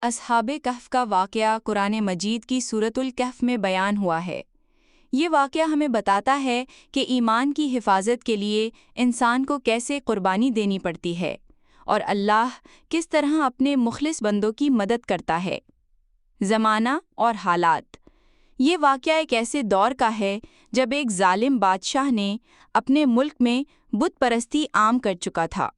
اصحاب کہف کا واقعہ قرآن مجید کی سورۃ الکہف میں بیان ہوا ہے۔ یہ واقعہ ہمیں بتاتا ہے کہ ایمان کی حفاظت کے لیے انسان کو کیسے قربانی دینی پڑتی ہے اور اللہ کس طرح اپنے مخلص بندوں کی مدد کرتا ہے۔ زمانہ اور حالات۔ یہ واقعہ ایک ایسے دور کا ہے جب ایک ظالم بادشاہ نے اپنے ملک میں بت پرستی عام کر چکا تھا۔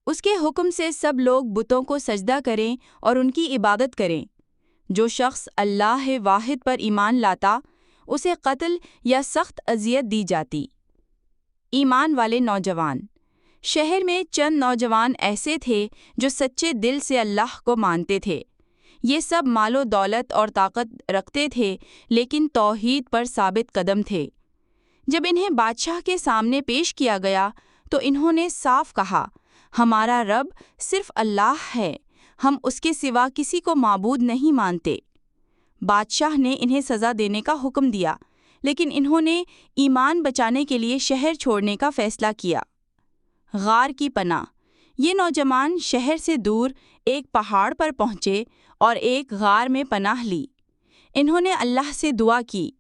اس کے حکم سے سب لوگ بتوں کو سجدہ کریں اور ان کی عبادت کریں۔ جو شخص اللہ واحد پر ایمان لاتا اسے قتل یا سخت اذیت دی جاتی۔ ایمان والے نوجوان۔ شہر میں چند نوجوان ایسے تھے جو سچے دل سے اللہ کو مانتے تھے۔ یہ سب مال و دولت اور طاقت رکھتے تھے لیکن توحید پر ثابت قدم تھے۔ جب انہیں بادشاہ کے سامنے پیش کیا گیا تو انہوں نے صاف کہا، ہمارا رب صرف اللہ ہے، ہم اس کے سوا کسی کو معبود نہیں مانتے۔ بادشاہ نے انہیں سزا دینے کا حکم دیا لیکن انہوں نے ایمان بچانے کے لیے شہر چھوڑنے کا فیصلہ کیا۔ غار کی پناہ۔ یہ نوجوان شہر سے دور ایک پہاڑ پر پہنچے اور ایک غار میں پناہ لی۔ انہوں نے اللہ سے دعا کی،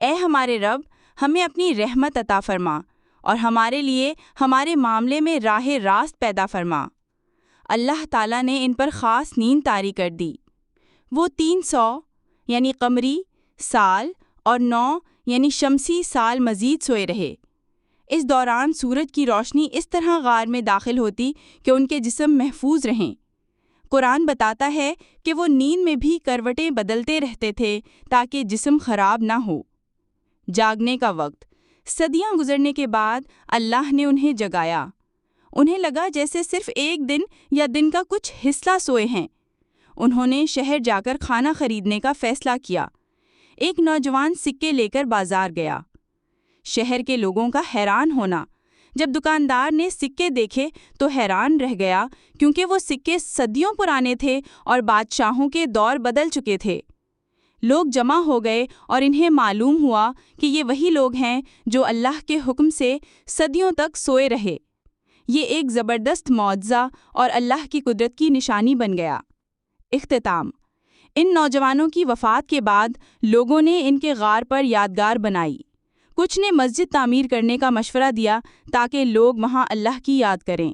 اے ہمارے رب، ہمیں اپنی رحمت عطا فرما اور ہمارے لیے ہمارے معاملے میں راہ راست پیدا فرما۔ اللہ تعالیٰ نے ان پر خاص نیند طاری کر دی۔ وہ 300 یعنی قمری سال اور 9 یعنی شمسی سال مزید سوئے رہے۔ اس دوران سورج کی روشنی اس طرح غار میں داخل ہوتی کہ ان کے جسم محفوظ رہیں۔ قرآن بتاتا ہے کہ وہ نیند میں بھی کروٹیں بدلتے رہتے تھے تاکہ جسم خراب نہ ہو۔ جاگنے کا وقت۔ صدیاں گزرنے کے بعد اللہ نے انہیں جگایا۔ انہیں لگا جیسے صرف ایک دن یا دن کا کچھ حصہ سوئے ہیں۔ انہوں نے شہر جا کر کھانا خریدنے کا فیصلہ کیا۔ ایک نوجوان سکے لے کر بازار گیا۔ شہر کے لوگوں کا حیران ہونا۔ جب دکاندار نے سکے دیکھے تو حیران رہ گیا کیونکہ وہ سکے صدیوں پرانے تھے اور بادشاہوں کے دور بدل چکے تھے۔ لوگ جمع ہو گئے اور انہیں معلوم ہوا کہ یہ وہی لوگ ہیں جو اللہ کے حکم سے صدیوں تک سوئے رہے۔ یہ ایک زبردست معجزہ اور اللہ کی قدرت کی نشانی بن گیا۔ اختتام۔ ان نوجوانوں کی وفات کے بعد لوگوں نے ان کے غار پر یادگار بنائی۔ کچھ نے مسجد تعمیر کرنے کا مشورہ دیا تاکہ لوگ وہاں اللہ کی یاد کریں۔